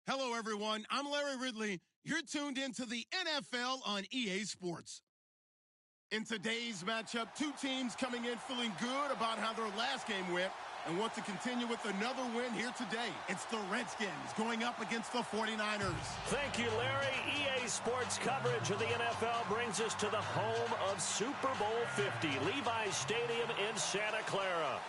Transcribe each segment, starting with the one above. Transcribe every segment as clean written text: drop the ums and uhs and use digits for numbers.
Hello, everyone. I'm Larry Ridley. You're tuned into the NFL on EA Sports. In today's matchup, two teams coming in feeling good about how their last game went and want to continue with another win here today. It's the Redskins going up against the 49ers. Thank you, Larry. EA Sports coverage of the NFL brings us to the home of Super Bowl 50, Levi's Stadium in Santa Clara.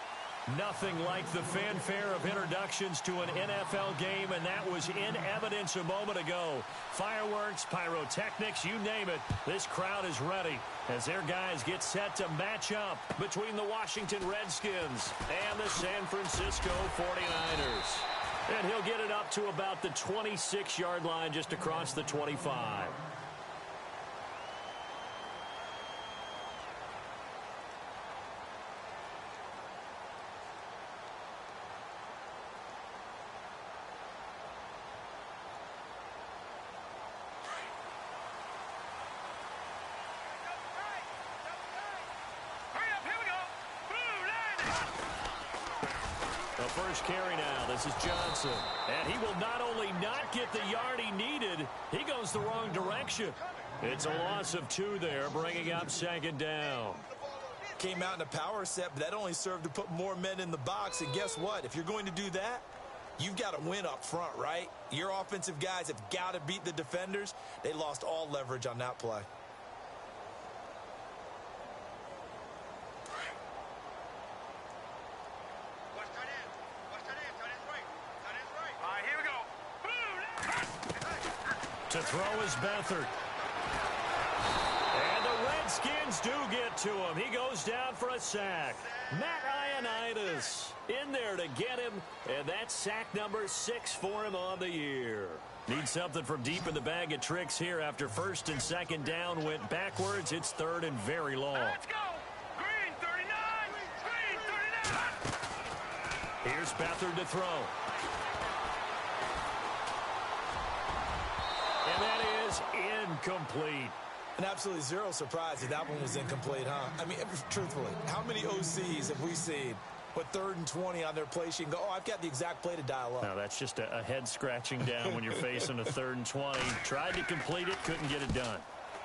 Nothing like the fanfare of introductions to an NFL game, and that was in evidence a moment ago. Fireworks, pyrotechnics, you name it. This crowd is ready as their guys get set to match up between the Washington Redskins and the San Francisco 49ers. And he'll get it up to about the 26-yard line just across the 25. First carry now. This is Johnson. And he will not only not get the yard he needed, he goes the wrong direction. It's a loss of 2 there, bringing up second down. Came out in a power set, but that only served to put more men in the box. And guess what? If you're going to do that, you've got to win up front, right? Your offensive guys have got to beat the defenders. They lost all leverage on that play. To throw is Beathard. And the Redskins do get to him. He goes down for a sack. Matt Ioannidis in there to get him, and that's sack number 6 for him on the year. Need something from deep in the bag of tricks here after first and second down went backwards. It's third and very long. Let's go! Green 39! Green 39! Here's Beathard to throw. And that is incomplete. And absolutely zero surprise that one was incomplete, huh? I mean, truthfully, how many OCs have we seen with 3rd and 20 on their play sheet and go, oh, I've got the exact play to dial up? No, that's just a head scratching down when you're facing a 3rd and 20. Tried to complete it, couldn't get it done.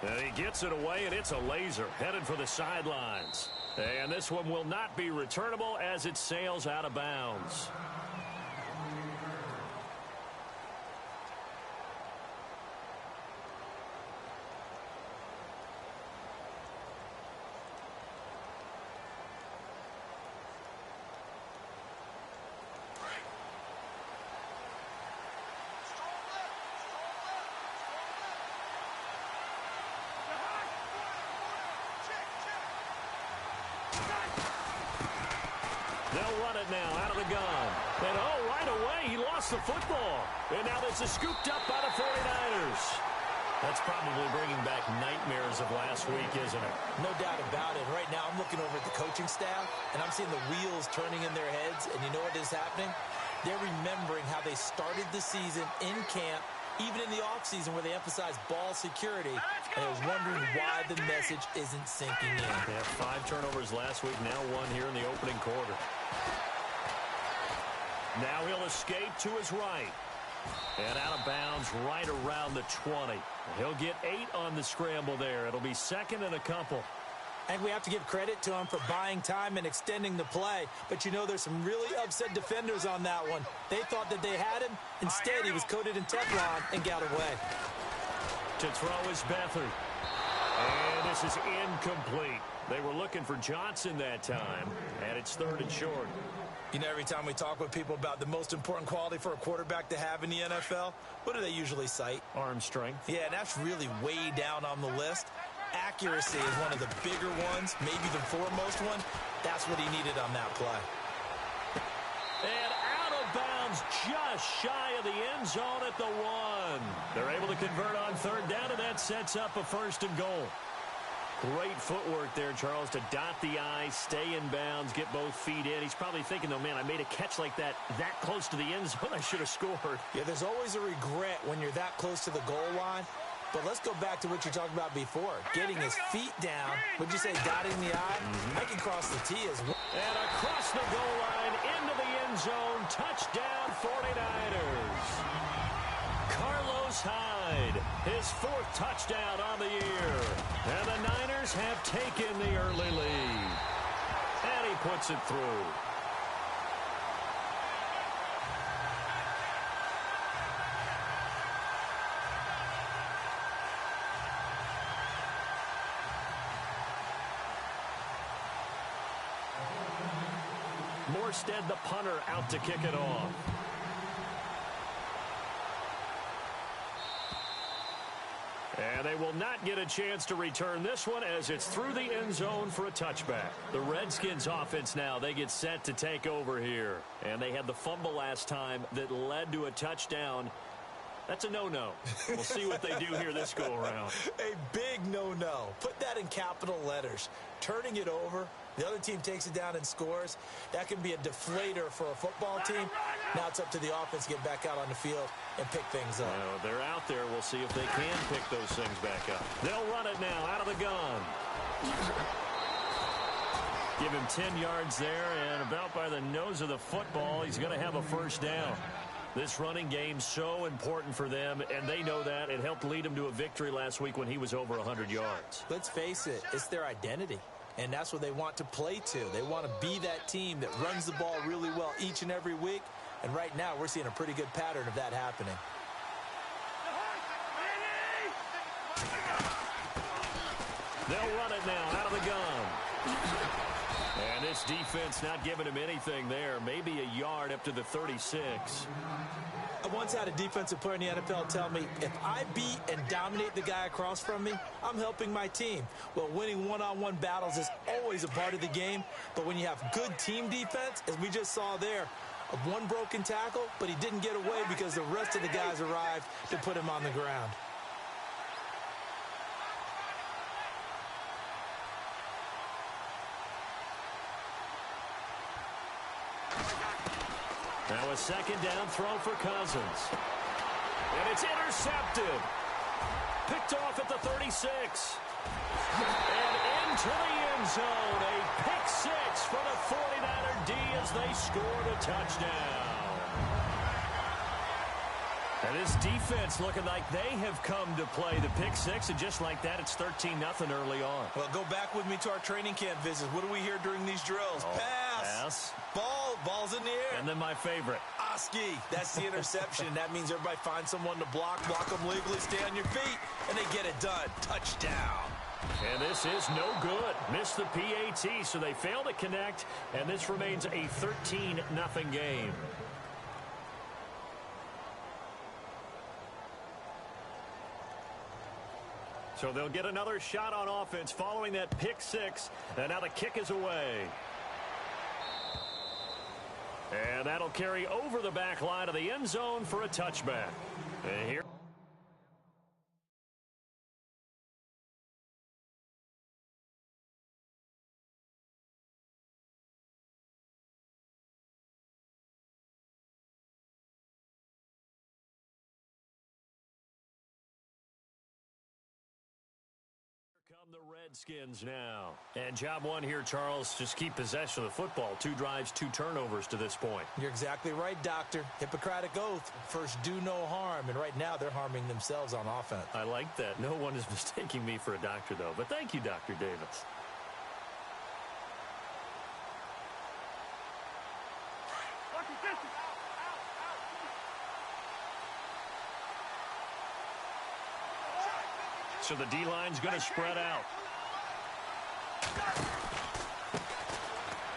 And he gets it away, and it's a laser headed for the sidelines. And this one will not be returnable as it sails out of bounds. They'll run it now out of the gun. And, oh, right away, he lost the football. And now this is scooped up by the 49ers. That's probably bringing back nightmares of last week, isn't it? No doubt about it. Right now, I'm looking over at the coaching staff, and I'm seeing the wheels turning in their heads. And you know what is happening? They're remembering how they started the season in camp, even in the offseason where they emphasized ball security. And I was wondering why the message isn't sinking in. They had 5 turnovers last week, now 1 here in the opening quarter. Now he'll escape to his right. And out of bounds right around the 20. He'll get 8 on the scramble there. It'll be 2nd and a couple. And we have to give credit to him for buying time and extending the play. But you know, there's some really upset defenders on that one. They thought that they had him. Instead, he was coated in Teflon and got away. To throw is Beathard. And this is incomplete. They were looking for Johnson that time. And it's 3rd and short. You know, every time we talk with people about the most important quality for a quarterback to have in the NFL, what do they usually cite? Arm strength. Yeah, that's really way down on the list. Accuracy is one of the bigger ones, maybe the foremost one. That's what he needed on that play. And out of bounds just shy of the end zone at the 1. They're able to convert on 3rd down, and that sets up a 1st and goal. Great footwork there, Charles, to dot the I, stay in bounds, get both feet in. He's probably thinking, though, man, I made a catch like that close to the end zone. I should have scored. Yeah, there's always a regret when you're that close to the goal line. But let's go back to what you talked about before. Getting his feet down. Would you say dotting the I? I can cross the T as well. And across the goal line, into the end zone. Touchdown, 49ers. Hyde, his 4th touchdown on the year. And the Niners have taken the early lead. And he puts it through. Morstead, the punter, out to kick it off. And they will not get a chance to return this one as it's through the end zone for a touchback. The Redskins offense now, they get set to take over here. And they had the fumble last time that led to a touchdown. That's a no-no. We'll see what they do here this go-around. A big no-no. Put that in capital letters. Turning it over, the other team takes it down and scores. That can be a deflator for a football team. Now it's up to the offense to get back out on the field and pick things up. Well, they're out there. We'll see if they can pick those things back up. They'll run it now out of the gun. Give him 10 yards there, and about by the nose of the football, he's going to have a first down. This running game so important for them, and they know that. It helped lead them to a victory last week when he was over 100 yards. Let's face it, it's their identity, and that's what they want to play to. They want to be that team that runs the ball really well each and every week, and right now we're seeing a pretty good pattern of that happening. They'll run it now out of the gun. And this defense not giving him anything there. Maybe a yard up to the 36. I once had a defensive player in the NFL tell me, if I beat and dominate the guy across from me, I'm helping my team. Well, winning one-on-one battles is always a part of the game, but when you have good team defense, as we just saw there, one broken tackle, but he didn't get away because the rest of the guys arrived to put him on the ground. Now a second down throw for Cousins. And it's intercepted. Picked off at the 36. And into the end zone. A pick six for the 49er D as they scored a touchdown. And this defense looking like they have come to play the pick six, and just like that, it's 13-0 early on. Well, go back with me to our training camp visits. What do we hear during these drills? Pass. Ball's in the air. And then my favorite. Oski. That's the interception. That means everybody finds someone to block them legally, stay on your feet, and they get it done. Touchdown. And this is no good. Missed the PAT, so they fail to connect, and this remains a 13-0 game. So they'll get another shot on offense following that pick six, and now the kick is away. And that'll carry over the back line of the end zone for a touchback. And here. Come the Redskins now. And job one here, Charles, just keep possession of the football. 2 drives, 2 turnovers to this point. You're exactly right, Doctor. Hippocratic oath. First, do no harm. And right now, they're harming themselves on offense. I like that. No one is mistaking me for a doctor, though. But thank you, Dr. Davis. So the D-line's going to spread out.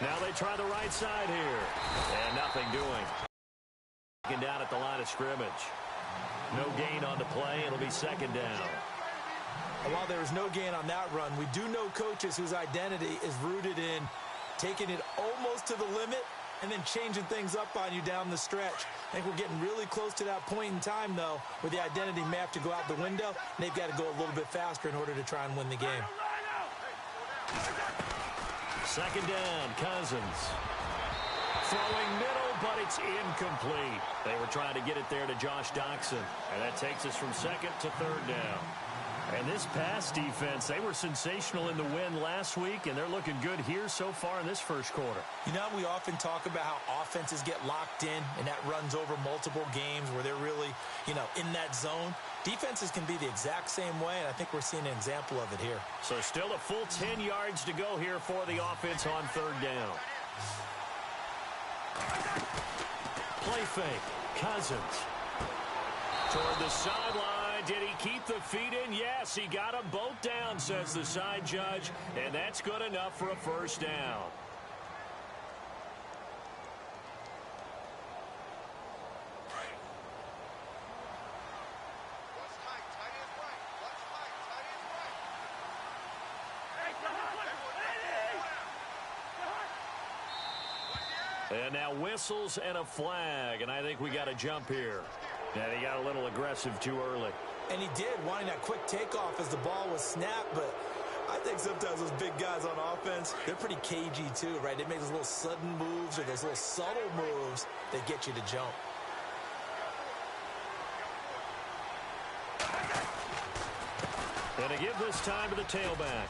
Now they try the right side here. And nothing doing. Taken down at the line of scrimmage. No gain on the play. It'll be second down. And while there is no gain on that run, we do know coaches whose identity is rooted in taking it almost to the limit and then changing things up on you down the stretch. I think we're getting really close to that point in time, though, where the identity may have to go out the window, and they've got to go a little bit faster in order to try and win the game. Second down, Cousins. Throwing middle, but it's incomplete. They were trying to get it there to Josh Doxson, and that takes us from second to third down. And this pass defense, they were sensational in the win last week, and they're looking good here so far in this first quarter. You know, we often talk about how offenses get locked in, and that runs over multiple games where they're really, in that zone. Defenses can be the exact same way, and I think we're seeing an example of it here. So still a full 10 yards to go here for the offense on third down. Play fake. Cousins. Toward the sideline. Did he keep the feet in? Yes, he got them both down, says the side judge, and that's good enough for a first down. And now whistles and a flag, and I think we got a jump here. Yeah, he got a little aggressive too early. And he did, wanting that quick takeoff as the ball was snapped, but I think sometimes those big guys on offense, they're pretty cagey too, right? They make those little sudden moves or those little subtle moves that get you to jump. And to give this time to the tailback.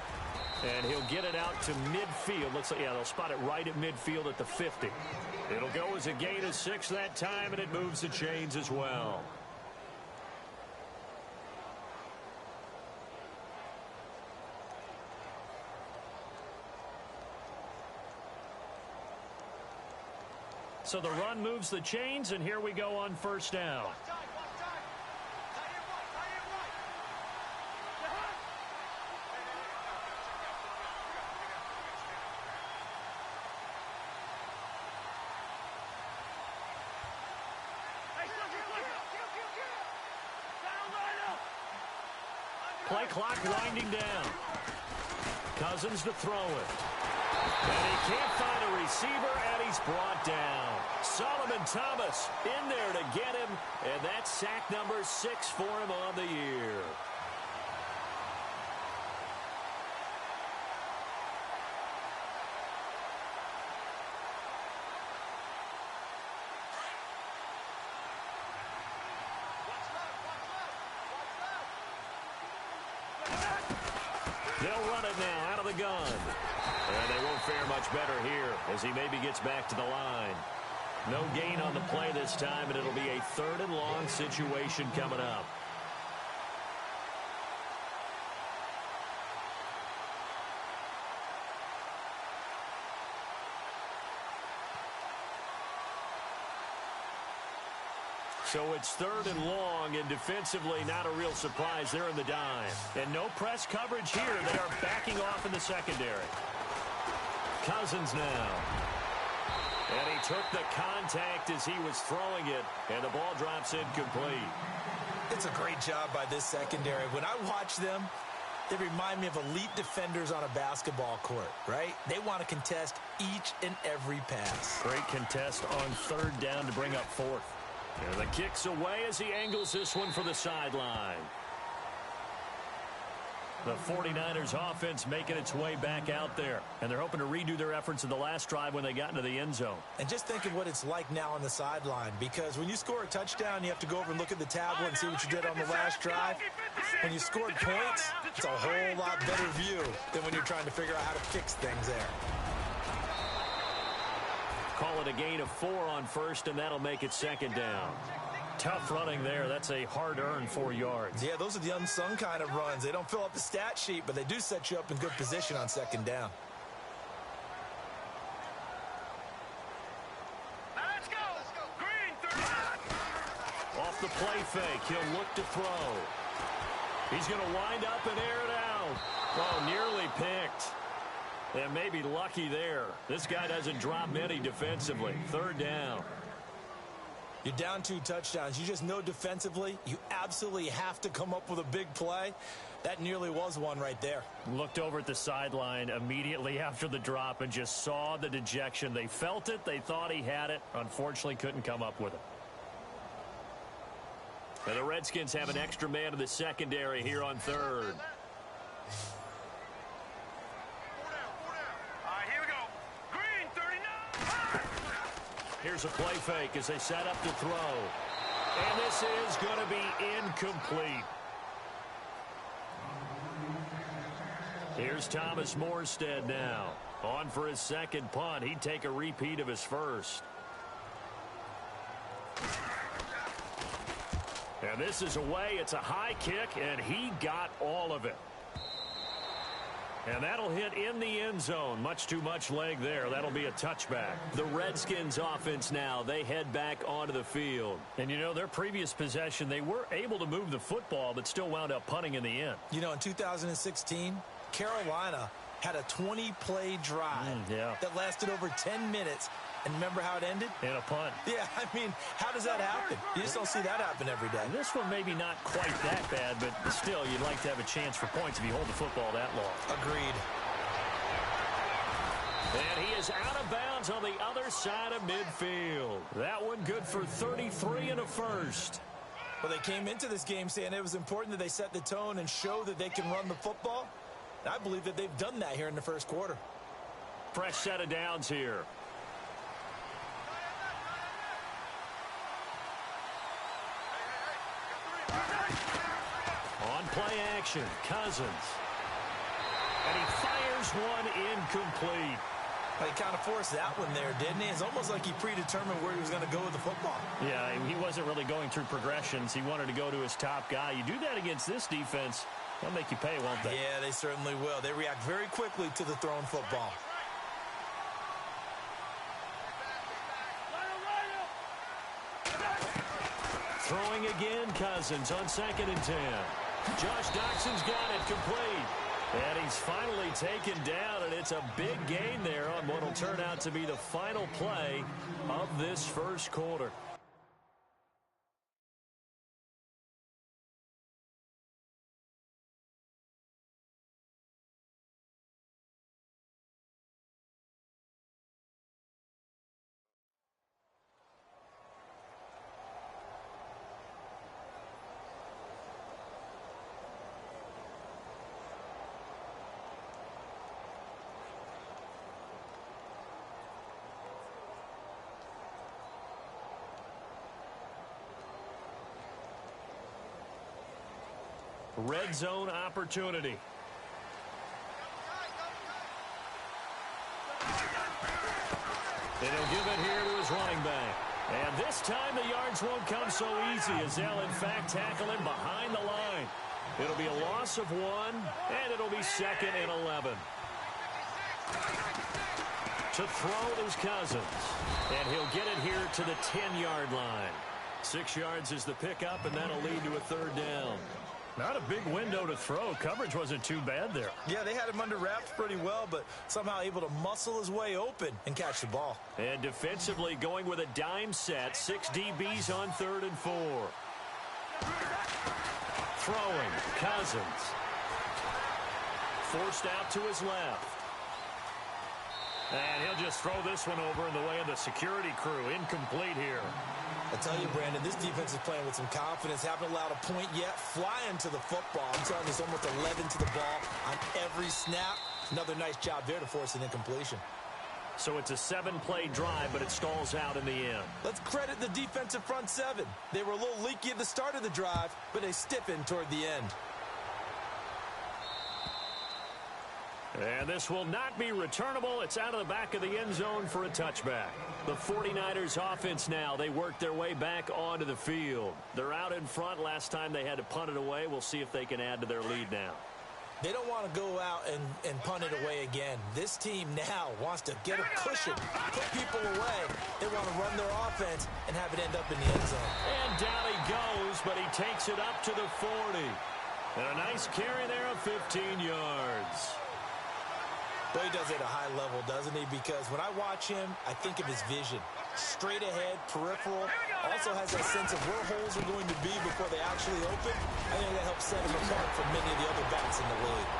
And he'll get it out to midfield. Looks like, they'll spot it right at midfield at the 50. It'll go as a gain of 6 that time, and it moves the chains as well. So the run moves the chains, and here we go on first down. Play clock winding down. Cousins to throw it. And he can't find a receiver, and he's brought down. Solomon Thomas in there to get him, and that's sack number 6 for him on the year. They'll run it now out of the gun. And they won't fare much better here as he maybe gets back to the line. No gain on the play this time, and it'll be a 3rd and long situation coming up. So it's 3rd and long, and defensively not a real surprise. They're in the dime. And no press coverage here. They are backing off in the secondary. Cousins now. And he took the contact as he was throwing it, and the ball drops incomplete. It's a great job by this secondary. When I watch them, they remind me of elite defenders on a basketball court, right? They want to contest each and every pass. Great contest on 3rd down to bring up 4th. And the kick's away as he angles this one for the sideline. The 49ers offense making its way back out there. And they're hoping to redo their efforts in the last drive when they got into the end zone. And just think of what it's like now on the sideline. Because when you score a touchdown, you have to go over and look at the tablet and see what you did on the last drive. When you scored points, it's a whole lot better view than when you're trying to figure out how to fix things there. Call it a gain of 4 on 1st, and that'll make it 2nd down. Tough running there. That's a hard-earned 4 yards. Yeah, those are the unsung kind of runs. They don't fill up the stat sheet, but they do set you up in good position on 2nd down. Let's go. Green, 39. Off the play fake, he'll look to throw. He's going to wind up and air it out. Oh, nearly picked. And maybe lucky there. This guy doesn't drop many defensively. 3rd down. You're down 2 touchdowns. You just know defensively you absolutely have to come up with a big play. That nearly was one right there. Looked over at the sideline immediately after the drop and just saw the dejection. They felt it. They thought he had it. Unfortunately, couldn't come up with it. And the Redskins have an extra man in the secondary here on 3rd. Here's a play fake as they set up to throw. And this is going to be incomplete. Here's Thomas Morstead now. On for his second punt. He'd take a repeat of his first. And this is away. It's a high kick, and he got all of it. And that'll hit in the end zone. Much too much leg there. That'll be a touchback. The Redskins offense now. They head back onto the field. And, you know, their previous possession, they were able to move the football, but still wound up punting in the end. You know, in 2016, Carolina had a 20-play drive that lasted over 10 minutes. And remember how it ended? In a punt. Yeah, I mean, how does that happen? You just don't see that happen every day. And this one maybe not quite that bad, but still, you'd like to have a chance for points if you hold the football that long. Agreed. And he is out of bounds on the other side of midfield. That one good for 33 and a first. Well, they came into this game saying it was important that they set the tone and show that they can run the football. And I believe that they've done that here in the first quarter. Fresh set of downs here. On play action, Cousins. And he fires one incomplete. He kind of forced that one there, didn't he? It's almost like he predetermined where he was going to go with the football. Yeah, he wasn't really going through progressions. He wanted to go to his top guy. You do that against this defense, they'll make you pay, won't they? Yeah, they certainly will. They react very quickly to the thrown football. Throwing again, Cousins on 2nd and 10. Josh Doxson's got it complete. And he's finally taken down, and it's a big gain there on what will turn out to be the final play of this first quarter. Red zone opportunity. And he'll give it here to his running back. And this time the yards won't come so easy as they'll in fact tackle him behind the line. It'll be a loss of 1, and it'll be 2nd and 11. To throw is Cousins. And he'll get it here to the 10-yard line. 6 yards is the pickup, and that'll lead to a 3rd down. Not a big window to throw. Coverage wasn't too bad there. Yeah, they had him under wraps pretty well, but somehow able to muscle his way open and catch the ball. And defensively going with a dime set. 6 DBs on 3rd and 4. Throwing, Cousins. Forced out to his left. And he'll just throw this one over in the way of the security crew. Incomplete here. I tell you, Brandon, this defense is playing with some confidence. Haven't allowed a point yet. Flying to the football. I'm telling you, it's almost 11 to the ball on every snap. Another nice job there to force an incompletion. So it's a 7-play drive, but it stalls out in the end. Let's credit the defensive front 7. They were a little leaky at the start of the drive, but they stiffened toward the end. And this will not be returnable. It's out of the back of the end zone for a touchback. The 49ers offense now, they work their way back onto the field. They're out in front. Last time they had to punt it away. We'll see if they can add to their lead now. They don't want to go out and punt it away again. This team now wants to get a cushion, put people away. They want to run their offense and have it end up in the end zone. And down he goes, but he takes it up to the 40. And a nice carry there of 15 yards. Well, he does it at a high level, doesn't he? Because when I watch him, I think of his vision. Straight ahead, peripheral. Also has that sense of where holes are going to be before they actually open. I think that helps set him apart from many of the other backs in the league.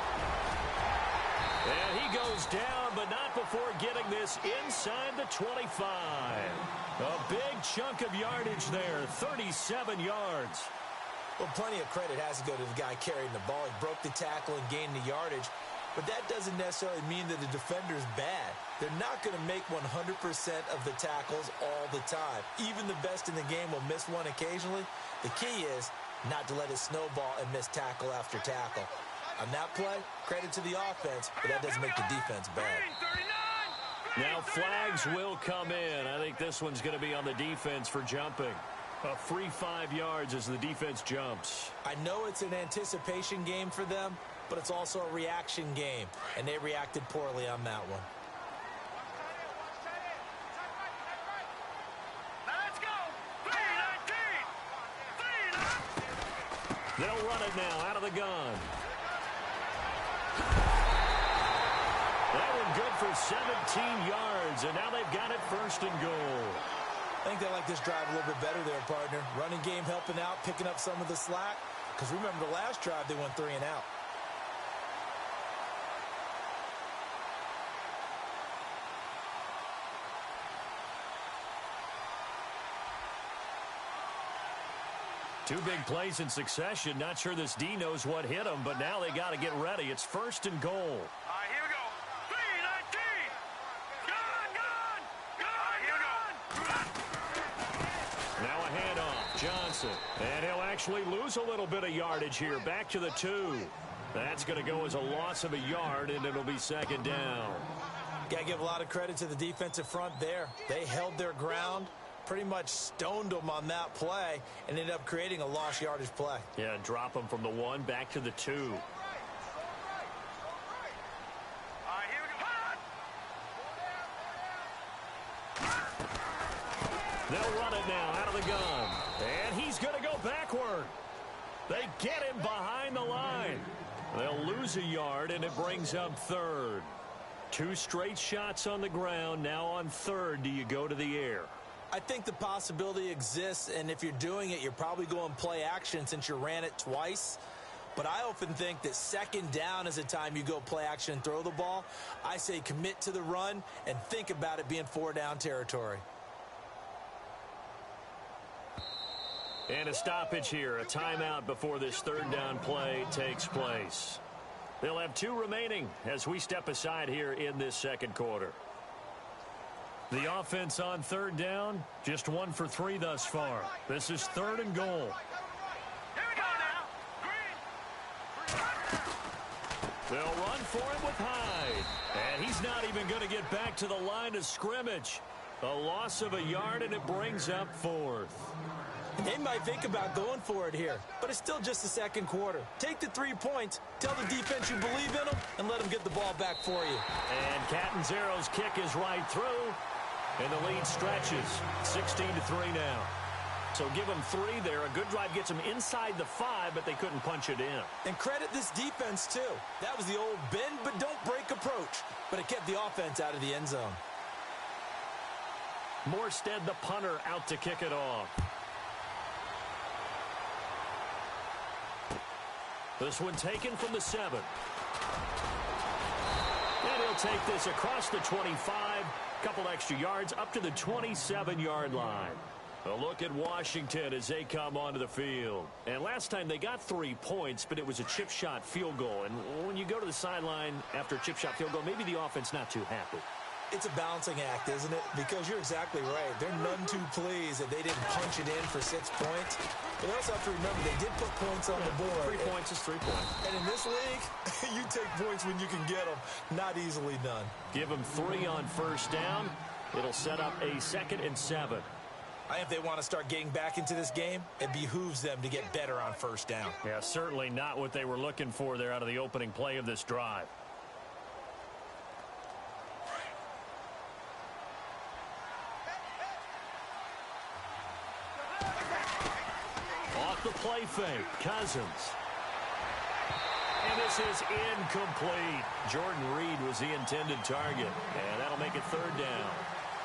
And he goes down, but not before getting this inside the 25. A big chunk of yardage there, 37 yards. Well, plenty of credit has to go to the guy carrying the ball. He broke the tackle and gained the yardage. But that doesn't necessarily mean that the defender's bad. They're not going to make 100% of the tackles all the time. Even the best in the game will miss one occasionally. The key is not to let it snowball and miss tackle after tackle. On that play, credit to the offense, but that doesn't make the defense bad. Now flags will come in. I think this one's going to be on the defense for jumping. A free 5 yards as the defense jumps. I know it's an anticipation game for them, but it's also a reaction game, and they reacted poorly on that one. Let's go. 3-19. They'll run it now out of the gun. That one good for 17 yards, and now they've got it 1st and goal. I think they like this drive a little bit better there, partner. Running game helping out, picking up some of the slack. Because remember the last drive, they went 3 and out. Two big plays in succession. Not sure this D knows what hit them, but now they got to get ready. It's 1st and goal. All right, here we go. 3-19. Gun. Now a handoff. Johnson. And he'll actually lose a little bit of yardage here. Back to the 2. That's going to go as a loss of a yard, and it'll be 2nd down. Got to give a lot of credit to the defensive front there. They held their ground, pretty much stoned them on that play, and ended up creating a lost yardage play. Yeah, drop them from the 1 back to the 2. All right, here we go. They'll run it now out of the gun. And he's going to go backward. They get him behind the line. They'll lose a yard, and it brings up 3rd. 2 straight shots on the ground. Now on 3rd, do you go to the air? I think the possibility exists, and if you're doing it, you're probably going play action since you ran it twice. But I often think that 2nd down is the time you go play action and throw the ball. I say commit to the run and think about it being 4-down territory. And a stoppage here, a timeout before this 3rd down play takes place. They'll have 2 remaining as we step aside here in this 2nd quarter. The offense on 3rd down, just 1 for 3 thus far. This is 3rd and goal. Here we go now. They'll run for it with Hyde. And he's not even going to get back to the line of scrimmage. A loss of a yard, and it brings up 4th. They might think about going for it here, but it's still just the 2nd quarter. Take the 3 points, tell the defense you believe in them, and let them get the ball back for you. And Catanzaro's kick is right through, and the lead stretches 16-3 now. So give them 3 there. A good drive gets them inside the 5, but they couldn't punch it in. And credit this defense, too. That was the old bend but don't break approach, but it kept the offense out of the end zone. Morstead, the punter, out to kick it off. This one taken from the 7. And he'll take this across the 25. Couple extra yards up to the 27-yard line. A look at Washington as they come onto the field. And last time they got 3 points, but it was a chip shot field goal. And when you go to the sideline after a chip shot field goal, maybe the offense not too happy. It's a balancing act, isn't it? Because you're exactly right. They're none too pleased that they didn't punch it in for 6 points. But they also have to remember they did put points on the board. 3 points is 3 points. And in this league, you take points when you can get them. Not easily done. Give them 3 on 1st down. It'll set up a 2nd and 7. I think if they want to start getting back into this game, it behooves them to get better on 1st down. Yeah, certainly not what they were looking for there out of the opening play of this drive. Off the play fake, Cousins. And this is incomplete. Jordan Reed was the intended target, and that'll make it 3rd down.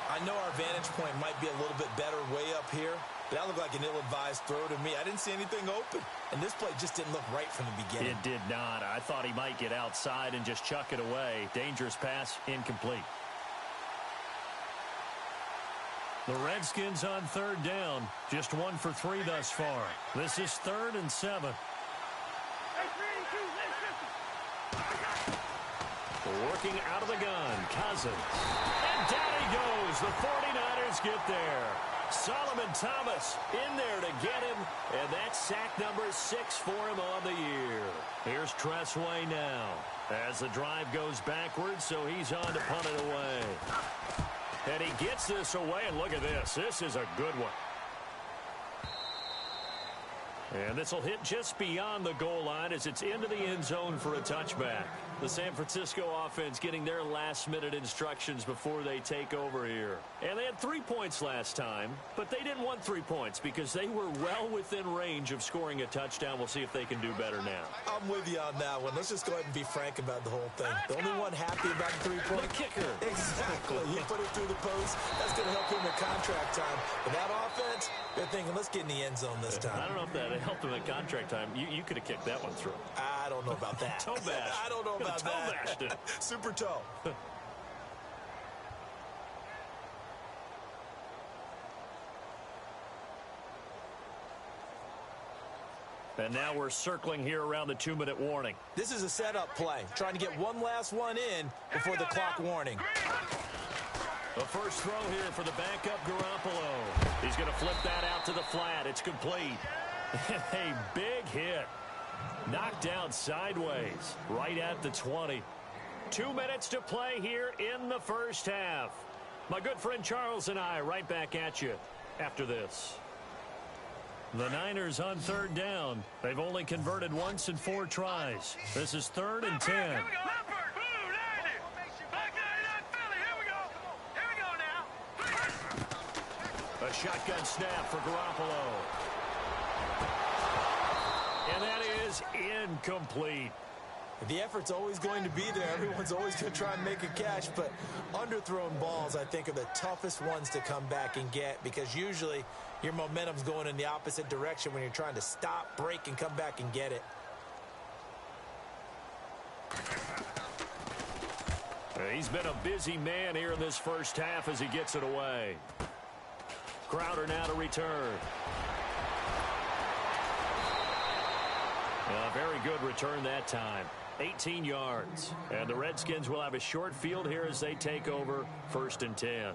I know our vantage point might be a little bit better way up here, but that looked like an ill-advised throw to me. I didn't see anything open, and this play just didn't look right from the beginning. It did not. I thought he might get outside and just chuck it away. Dangerous pass, incomplete. The Redskins on 3rd down, just 1 for 3 thus far. This is 3rd and 7. Working out of the gun, Cousins. And down he goes. The 49ers get there. Solomon Thomas in there to get him, and that's sack number 6 for him on the year. Here's Tressway now as the drive goes backwards, so he's on to punt it away. And he gets this away, and look at this. This is a good one. And this will hit just beyond the goal line as it's into the end zone for a touchback. The San Francisco offense getting their last-minute instructions before they take over here. And they had 3 points last time, but they didn't want 3 points because they were well within range of scoring a touchdown. We'll see if they can do better now. I'm with you on that one. Let's just go ahead and be frank about the whole thing. The only one happy about the 3-point. The kicker. Exactly. He put it through the post. That's going to help him in contract time. But that offense, they're thinking, let's get in the end zone this time. I don't know if that helped him at contract time. You could have kicked that one through. I don't know about that. Toe bash. I don't know about toe that. Bashed it. Super toe. And now we're circling here around the 2-minute warning. This is a setup play, trying to get one last one in before the clock warning. The first throw here for the backup Garoppolo. He's going to flip that out to the flat. It's complete. A big hit. Knocked down sideways, right at the 20. 2 minutes to play here in the first half. My good friend Charles and I right back at you after this. The Niners on 3rd down. They've only converted once in 4 tries. This is 3rd and 10. Here we go. Leopard. Blue, 90. Back 99, Philly. Here we go. Here we go now. A shotgun snap for Garoppolo. And that is incomplete. The effort's always going to be there. Everyone's always going to try and make a catch, but underthrown balls, I think, are the toughest ones to come back and get because usually your momentum's going in the opposite direction when you're trying to stop, break, and come back and get it. He's been a busy man here in this first half as he gets it away. Crowder now to return. A very good return that time. 18 yards. And the Redskins will have a short field here as they take over 1st and 10.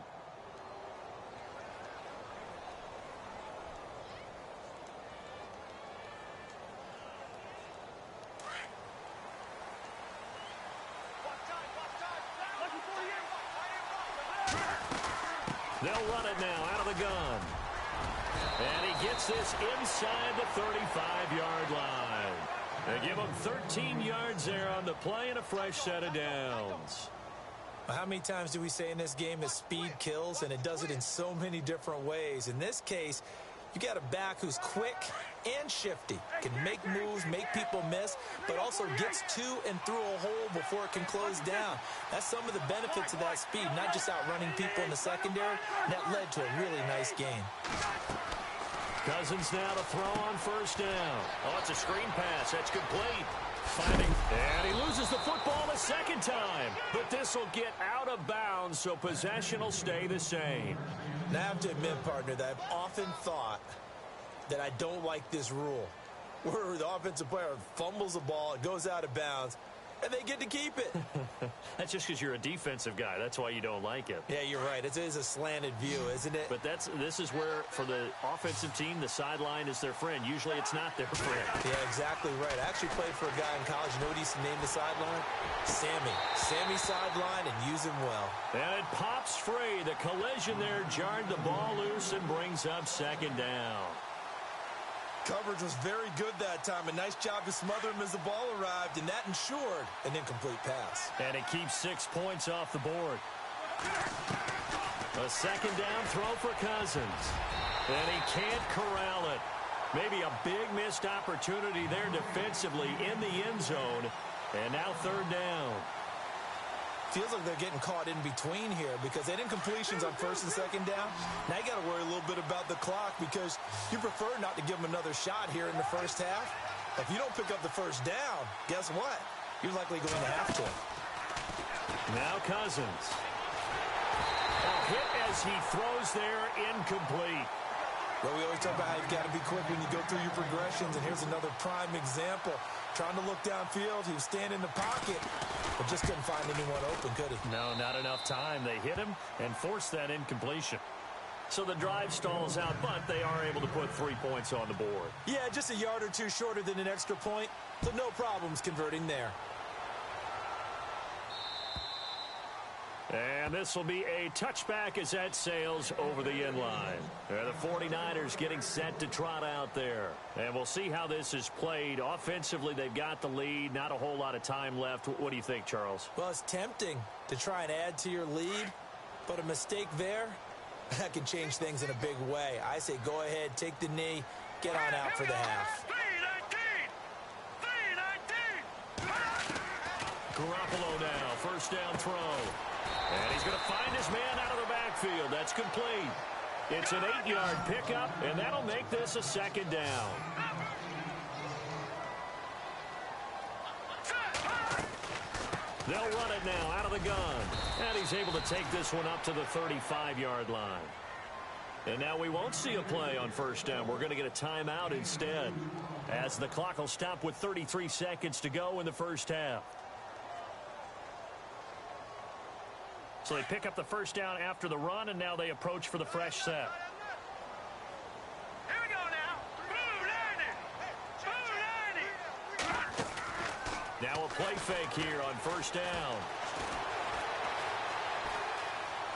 They'll run it now out of the gun. And he gets this inside the 35-yard line. They give him 13 yards there on the play and a fresh set of downs. How many times do we say in this game that speed kills, and it does it in so many different ways? In this case, you got a back who's quick and shifty, can make moves, make people miss, but also gets to and through a hole before it can close down. That's some of the benefits of that speed, not just outrunning people in the secondary. And that led to a really nice game. Cousins now to throw on 1st down. Oh, it's a screen pass. That's complete. Finding, and he loses the football a 2nd time. But this will get out of bounds, so possession will stay the same. Now, I have to admit, partner, that I've often thought that I don't like this rule, where the offensive player fumbles the ball, it goes out of bounds, and they get to keep it. That's just because you're a defensive guy. That's why you don't like it. Yeah, you're right. It is a slanted view, isn't it? But this is where, for the offensive team, the sideline is their friend. Usually it's not their friend. Yeah, exactly right. I actually played for a guy in college. You know what he used to name the sideline? Sammy. Sammy sideline, and use him well. And it pops free. The collision there jarred the ball loose and brings up 2nd down. Coverage was very good that time. A nice job to smother him as the ball arrived, and that ensured an incomplete pass. And it keeps 6 points off the board. A 2nd down throw for Cousins. And he can't corral it. Maybe a big missed opportunity there defensively in the end zone. And now 3rd down. Feels like they're getting caught in between here because they didn't completions on 1st and 2nd down. Now you got to worry a little bit about the clock because you prefer not to give them another shot here in the first half. If you don't pick up the 1st down, guess what? You're likely going to have to. Now Cousins. A hit as he throws there, incomplete. Well, we always talk about how you've got to be quick when you go through your progressions, and here's another prime example. Trying to look downfield, he was standing in the pocket, but just couldn't find anyone open, could he? No, not enough time. They hit him and forced that incompletion. So the drive stalls out, but they are able to put 3 points on the board. Yeah, just a yard or two shorter than an extra point, so no problems converting there. And this will be a touchback as that sails over the end line. The 49ers getting set to trot out there. And we'll see how this is played. Offensively, they've got the lead. Not a whole lot of time left. What do you think, Charles? Well, it's tempting to try and add to your lead, but a mistake there, that can change things in a big way. I say go ahead, take the knee, get on out for the half. 3-19. Garoppolo now, first down throw. And he's going to find his man out of the backfield. That's complete. It's an 8-yard pickup, and that'll make this a second down. They'll run it now out of the gun. And he's able to take this one up to the 35-yard line. And now we won't see a play on first down. We're going to get a timeout instead, as the clock will stop with 33 seconds to go in the first half. So they pick up the first down after the run, and now they approach for the fresh set. Here we go now. 290. Now a play fake here on first down.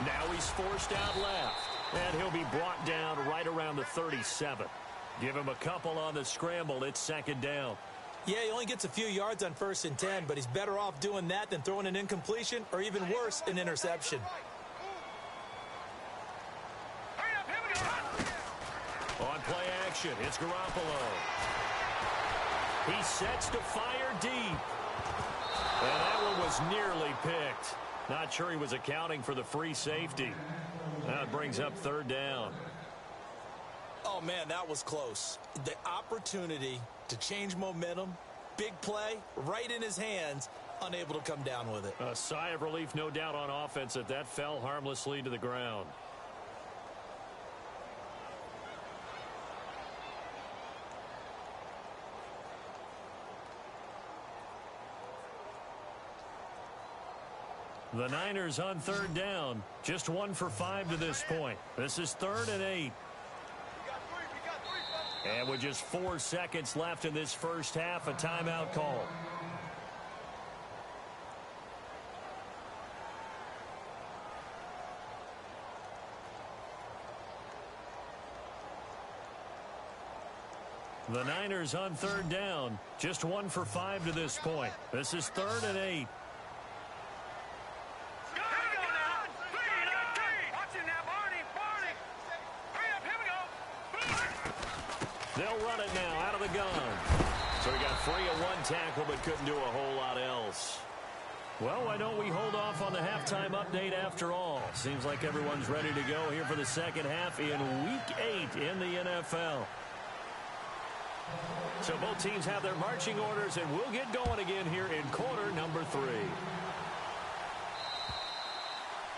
Now he's forced out left, and he'll be brought down right around the 37. Give him a couple on the scramble. It's second down. Yeah, he only gets a few yards on 1st and 10, but he's better off doing that than throwing an incompletion or even worse, an interception. Hurry up, here we go. On play action, it's Garoppolo. He sets to fire deep. And that one was nearly picked. Not sure he was accounting for the free safety. That brings up third down. Oh, man, that was close. The opportunity to change momentum, big play, right in his hands, unable to come down with it. A sigh of relief, no doubt, on offense that fell harmlessly to the ground. The Niners on third down, just 1 for 5 to this point. This is 3rd and 8. And with just 4 seconds left in this first half, a timeout call. The Niners on third down, just 1 for 5 to this point. This is 3rd and 8. They'll run it now out of the gun. So he got free of 1 tackle but couldn't do a whole lot else. Well, why don't we hold off on the halftime update after all? Seems like everyone's ready to go here for the second half in Week 8 in the NFL. So both teams have their marching orders, and we'll get going again here in quarter number 3.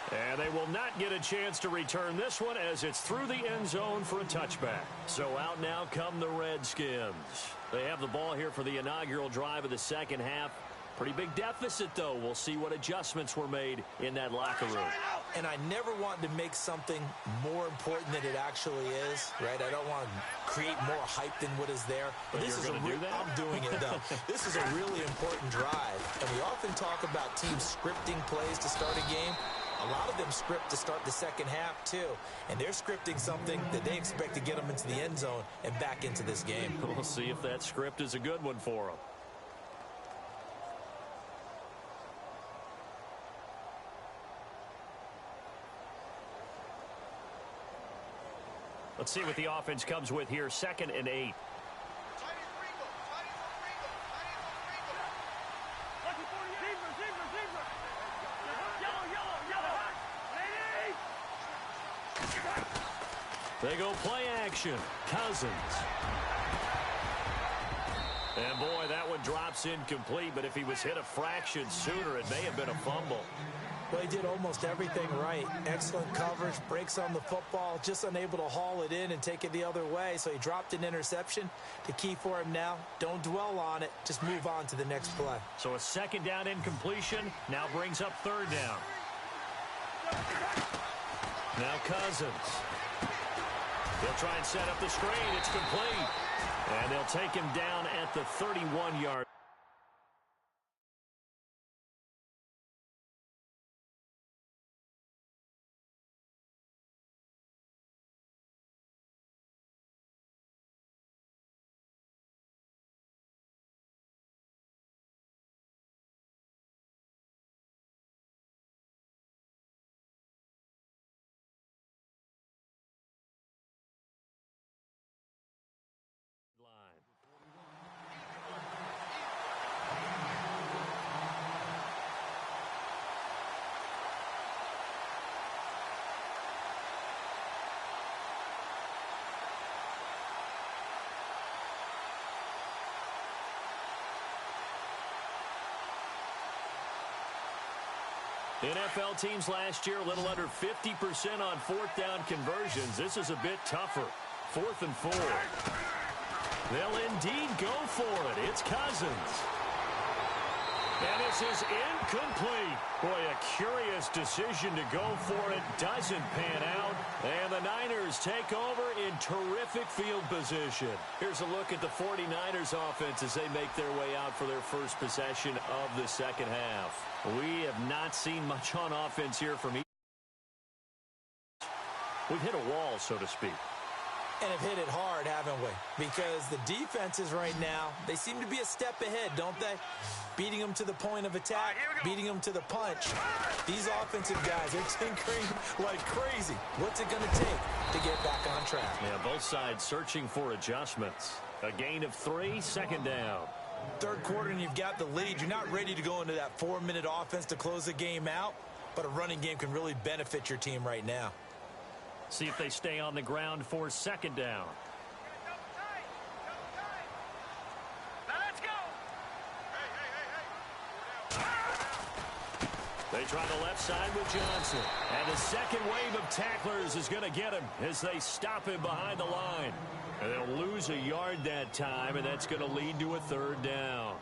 And they will not get a chance to return this one as it's through the end zone for a touchback. So out now come the Redskins. They have the ball here for the inaugural drive of the second half. Pretty big deficit, though. We'll see what adjustments were made in that locker room. And I never want to make something more important than it actually is, right? I don't want to create more hype than what is there. But this is do that? I'm doing it, though. This is a really important drive. And we often talk about teams scripting plays to start a game. A lot of them script to start the second half, too. And they're scripting something that they expect to get them into the end zone and back into this game. We'll see if that script is a good one for them. Let's see what the offense comes with here. 2nd and 8. They go play action. Cousins. And boy, that one drops incomplete, but if he was hit a fraction sooner, it may have been a fumble. Well, he did almost everything right. Excellent coverage, breaks on the football, just unable to haul it in and take it the other way. So he dropped an interception. The key for him now, don't dwell on it. Just move on to the next play. So a second down incompletion now brings up third down. Now Cousins. He'll try and set up the screen. It's complete. And they'll take him down at the 31-yard. NFL teams last year, a little under 50% on fourth down conversions. This is a bit tougher. 4th and 4. They'll indeed go for it. It's Cousins. And this is incomplete. Boy, a curious decision to go for it. Doesn't pan out. And the Niners take over in terrific field position. Here's a look at the 49ers offense as they make their way out for their first possession of the second half. We have not seen much on offense here from each. We've hit a wall, so to speak. And have hit it hard, haven't we? Because the defenses right now, they seem to be a step ahead, don't they? Beating them to the point of attack, beating them to the punch. These offensive guys are tinkering like crazy. What's it going to take to get back on track? Yeah, both sides searching for adjustments. A gain of 3, second down. Third quarter and you've got the lead. You're not ready to go into that 4-minute offense to close the game out, but a running game can really benefit your team right now. See if they stay on the ground for second down. Now let's go. They try the left side with Johnson. And the second wave of tacklers is going to get him as they stop him behind the line. And they'll lose a yard that time, and that's going to lead to a third down.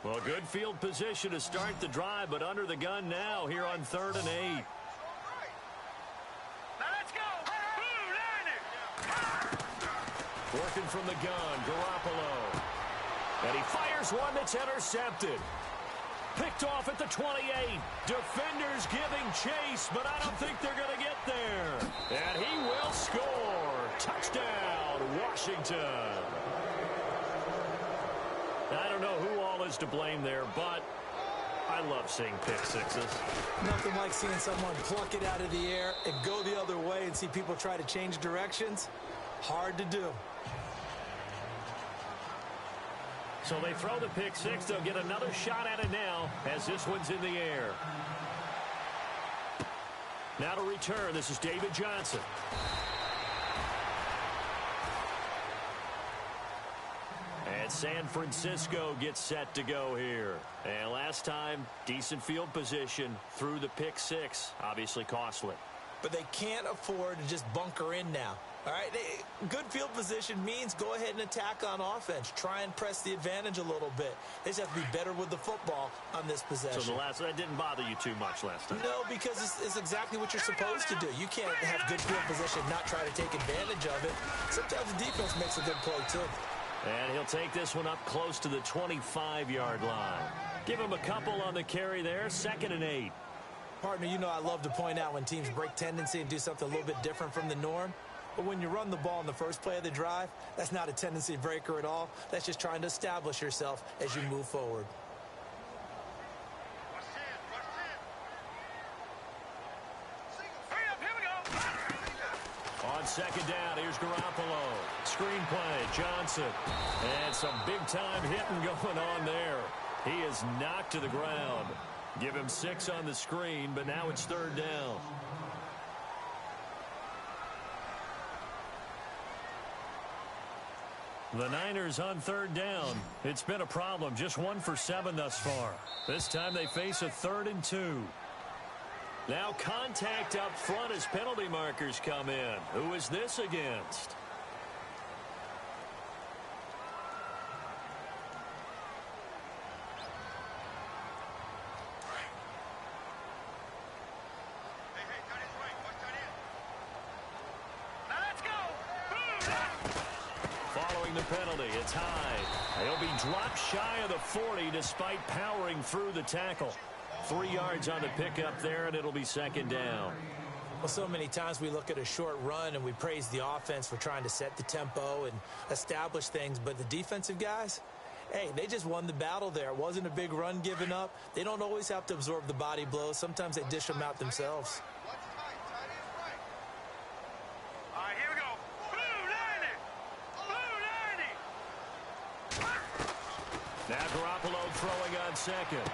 Well, good field position to start the drive, but under the gun now here on 3rd and 8. Now let's go. Working from the gun, Garoppolo. And he fires one that's intercepted. Picked off at the 28. Defenders giving chase, but I don't think they're going to get there. And he will score. Touchdown, Washington. I don't know who all is to blame there, but I love seeing pick sixes. Nothing like seeing someone pluck it out of the air and go the other way and see people try to change directions. Hard to do. So they throw the pick six. They'll get another shot at it now as this one's in the air. Now to return, this is David Johnson. And San Francisco gets set to go here. And last time, decent field position through the pick six. Obviously costly. But they can't afford to just bunker in now. All right, good field position means go ahead and attack on offense. Try and press the advantage a little bit. They just have to be better with the football on this possession. So that didn't bother you too much last time? No, because it's exactly what you're supposed to do. You can't have good field position, not try to take advantage of it. Sometimes the defense makes a good play, too. And he'll take this one up close to the 25-yard line. Give him a couple on the carry there, 2nd and 8. Partner, you know I love to point out when teams break tendency and do something a little bit different from the norm. But when you run the ball in the first play of the drive, that's not a tendency breaker at all. That's just trying to establish yourself as you move forward. Hurry up, here we go. On second down, here's Garoppolo. Screen play, Johnson. And some big-time hitting going on there. He is knocked to the ground. Give him 6 on the screen, but now it's 3rd down. The Niners on 3rd down. It's been a problem. Just 1 for 7 thus far. This time they face a 3rd and 2. Now contact up front as penalty markers come in. Who is this against? the penalty. It's high. He'll be dropped shy of the 40 despite powering through the tackle. 3 yards on the pickup there, and it'll be second down. Well, so many times we look at a short run and we praise the offense for trying to set the tempo and establish things, but the defensive guys, hey, they just won the battle there. It wasn't a big run given up. They don't always have to absorb the body blows. Sometimes they dish them out themselves. All right, here we go. Blue 90. Blue 90. Now Garoppolo throwing on second.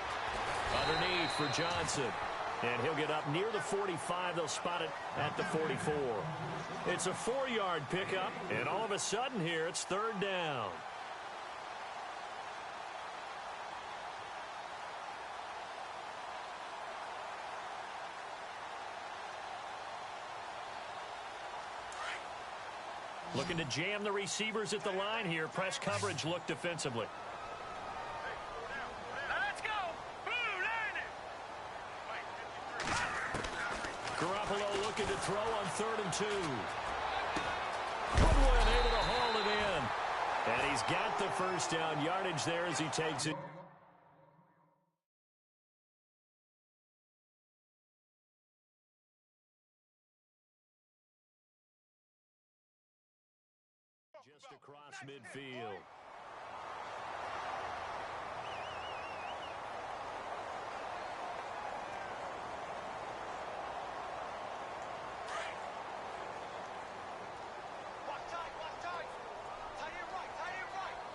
Underneath for Johnson. And he'll get up near the 45. They'll spot it at the 44. It's a 4-yard pickup, and all of a sudden here, it's third down. Looking to jam the receivers at the line here. Press coverage look defensively. Let's go. Blue 90. Garoppolo looking to throw on 3rd and 2. Good one, able to haul it in. And he's got the first down yardage there as he takes it. Just across midfield.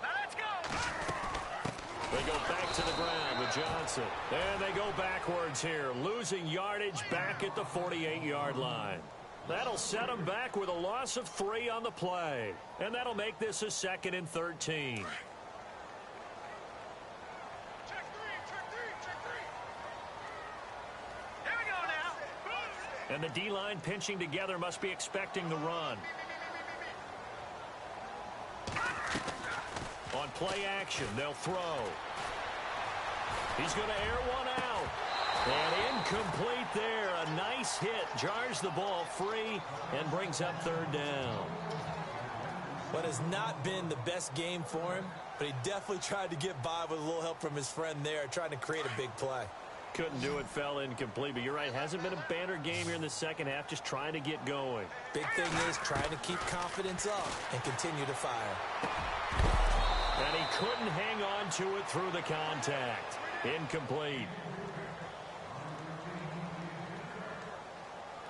Let's go. They go back to the ground with Johnson. And they go backwards here, losing yardage back at the 48-yard line. That'll set them back with a loss of 3 on the play. And that'll make this a 2nd and 13. Check 3, check 3. Here we go now. And the D-line pinching together must be expecting the run. On play action, they'll throw. He's going to air one out. And incomplete there. A nice hit. Jars the ball free and brings up 3rd down. What has not been the best game for him, but he definitely tried to get by with a little help from his friend there, trying to create a big play. Couldn't do it, fell incomplete. But you're right, hasn't been a banner game here in the second half, just trying to get going. Big thing is trying to keep confidence up and continue to fire. And he couldn't hang on to it through the contact. Incomplete.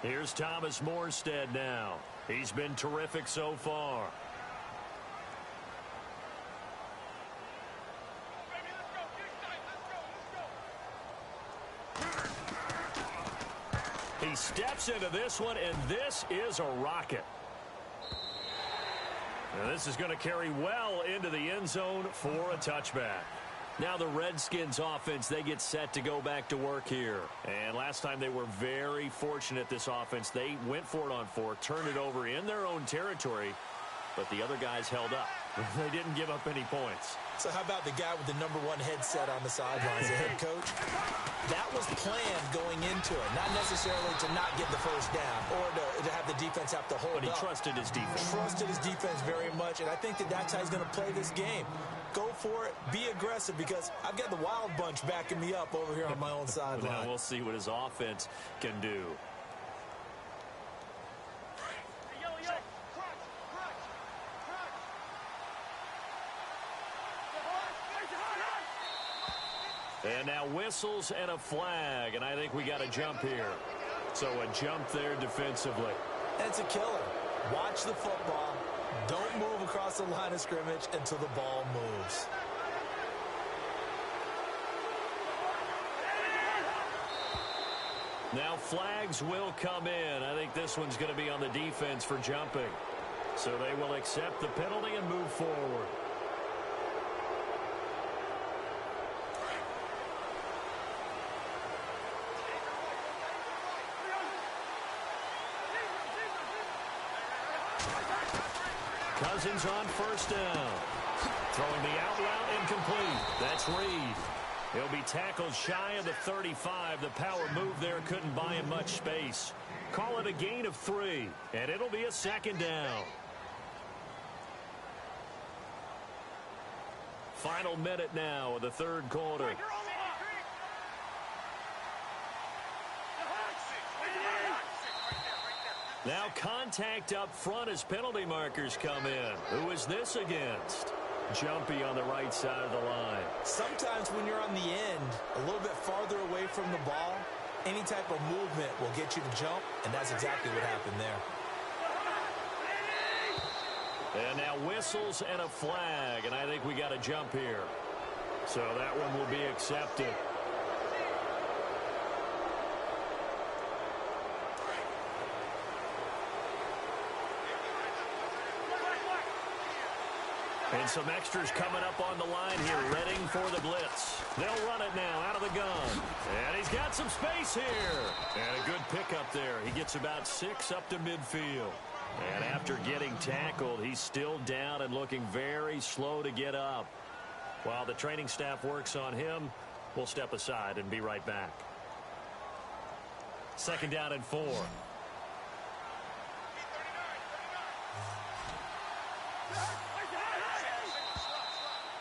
Here's Thomas Morstead now. He's been terrific so far. He steps into this one, and this is a rocket. Now this is going to carry well into the end zone for a touchback. Now the Redskins offense, they get set to go back to work here. And last time they were very fortunate, this offense. They went for it on 4, turned it over in their own territory, but the other guys held up. They didn't give up any points. So how about the guy with the #1 headset on the sidelines, the head coach? That was planned going into it, not necessarily to not get the first down or to have the defense have to hold up. But he trusted his defense. Trusted his defense very much, and I think that's how he's going to play this game. Go for it, be aggressive, because I've got the Wild Bunch backing me up over here on my own sideline. Now we'll see what his offense can do. And now whistles and a flag, and I think we got a jump here. So a jump there defensively. It's a killer. Watch the football. Don't move across the line of scrimmage until the ball moves. Now flags will come in. I think this one's going to be on the defense for jumping. So they will accept the penalty and move forward. Cousins on first down. Throwing the out route incomplete. That's Reed. He'll be tackled shy of the 35. The power move there couldn't buy him much space. Call it a gain of 3, and it'll be a second down. Final minute now of the third quarter. Now contact up front as penalty markers come in. Who is this against? Jumpy on the right side of the line. Sometimes when you're on the end, a little bit farther away from the ball, any type of movement will get you to jump, and that's exactly what happened there. And now whistles and a flag, and I think we got a jump here. So that one will be accepted. And some extras coming up on the line here, readying for the blitz. They'll run it now out of the gun. And he's got some space here. And a good pickup there. He gets about 6 up to midfield. And after getting tackled, he's still down and looking very slow to get up. While the training staff works on him, we'll step aside and be right back. 2nd down and 4.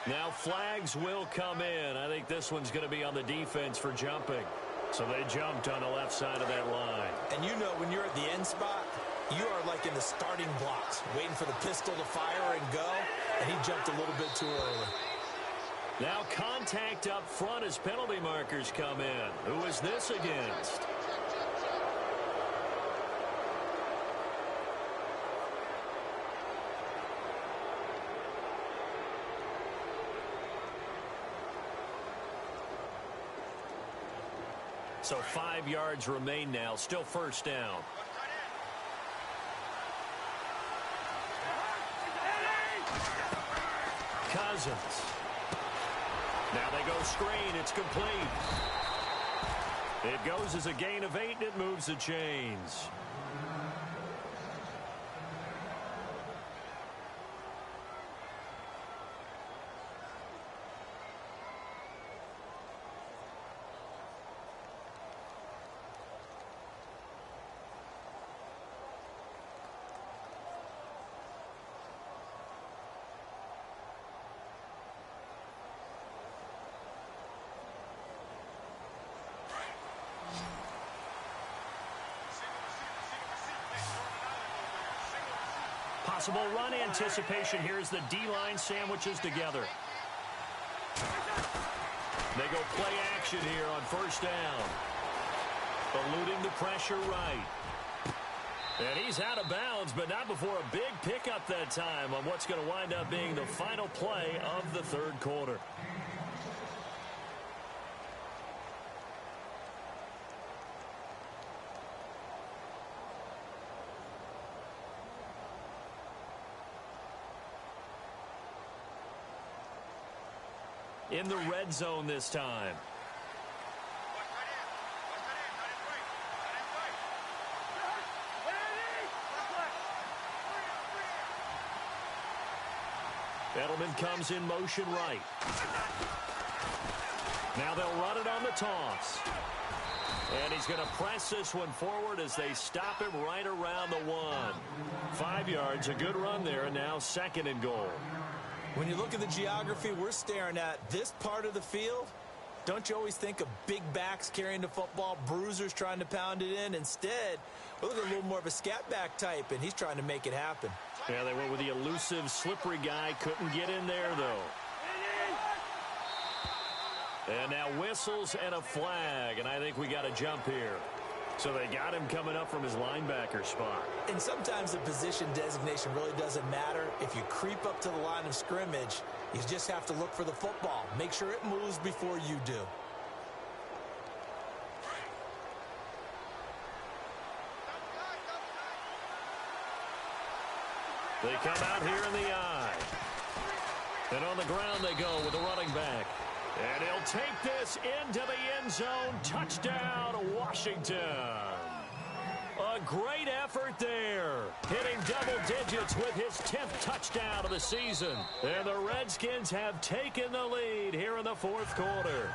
Now flags will come in. I think this one's going to be on the defense for jumping. So they jumped on the left side of that line. And you know when you're at the end spot, you are like in the starting blocks, waiting for the pistol to fire and go, and he jumped a little bit too early. Now contact up front as penalty markers come in. Who is this against? So 5 yards remain now. Still first down. Cousins. Now they go screen. It's complete. It goes as a gain of 8, and it moves the chains. Possible run anticipation here as the D-line sandwiches together. They go play action here on first down. Eluding the pressure right. And he's out of bounds, but not before a big pickup that time on what's going to wind up being the final play of the third quarter. In the red zone this time. Edelman comes in motion right. Now they'll run it on the toss. And he's going to press this one forward as they stop him right around the 1. 5 yards, a good run there, and now 2nd and goal. When you look at the geography we're staring at, this part of the field, don't you always think of big backs carrying the football, bruisers trying to pound it in? Instead, we're looking at a little more of a scat back type, and he's trying to make it happen. Yeah, they went with the elusive, slippery guy. Couldn't get in there, though. And now whistles and a flag, and I think we got a jump here. So they got him coming up from his linebacker spot. And sometimes the position designation really doesn't matter. If you creep up to the line of scrimmage, you just have to look for the football. Make sure it moves before you do. They come out here in the eye. And on the ground they go with the running back. And he'll take this into the end zone. Touchdown, Washington. A great effort there. Hitting double digits with his 10th touchdown of the season. And the Redskins have taken the lead here in the fourth quarter.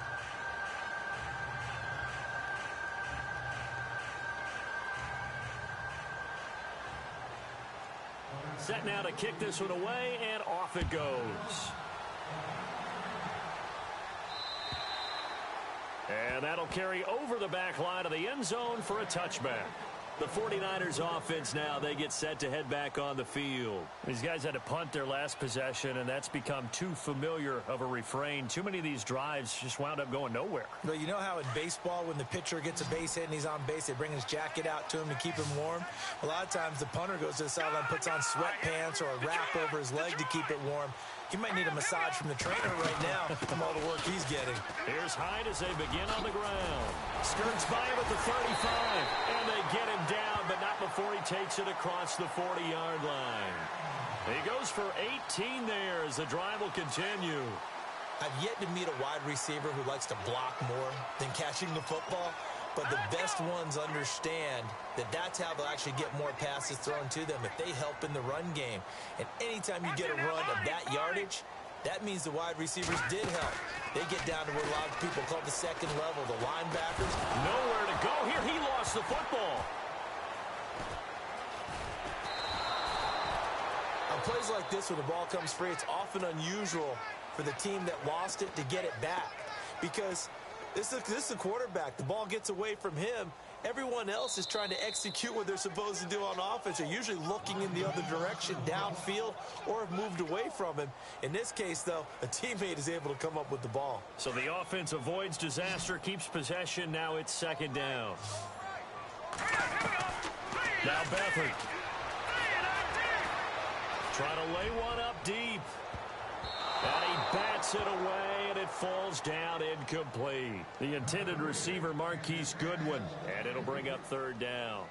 Set now to kick this one away, and off it goes. And that'll carry over the back line of the end zone for a touchback. The 49ers offense now, they get set to head back on the field. These guys had to punt their last possession, and that's become too familiar of a refrain. Too many of these drives just wound up going nowhere. But you know how in baseball, when the pitcher gets a base hit and he's on base, they bring his jacket out to him to keep him warm? A lot of times the punter goes to the sideline, puts on sweatpants or a wrap over his leg to keep it warm. He might need a massage from the trainer right now from all the work he's getting. Here's Hyde as they begin on the ground. Skirts by him at the 35, and they get him down, but not before he takes it across the 40-yard line. He goes for 18 there as the drive will continue. I've yet to meet a wide receiver who likes to block more than catching the football. But the best ones understand that that's how they'll actually get more passes thrown to them if they help in the run game. And anytime you get a run of that yardage, that means the wide receivers did help. They get down to what a lot of people call the second level, the linebackers. Nowhere to go here. He lost the football. On plays like this, when the ball comes free, it's often unusual for the team that lost it to get it back. Because this is a quarterback. The ball gets away from him. Everyone else is trying to execute what they're supposed to do on offense. They're usually looking in the other direction, downfield, or have moved away from him. In this case, though, a teammate is able to come up with the ball. So the offense avoids disaster, keeps possession. Now it's second down. Now Beathard. Trying to lay one up deep. And he bats it away, and it falls down incomplete. The intended receiver, Marquise Goodwin, and it'll bring up third down.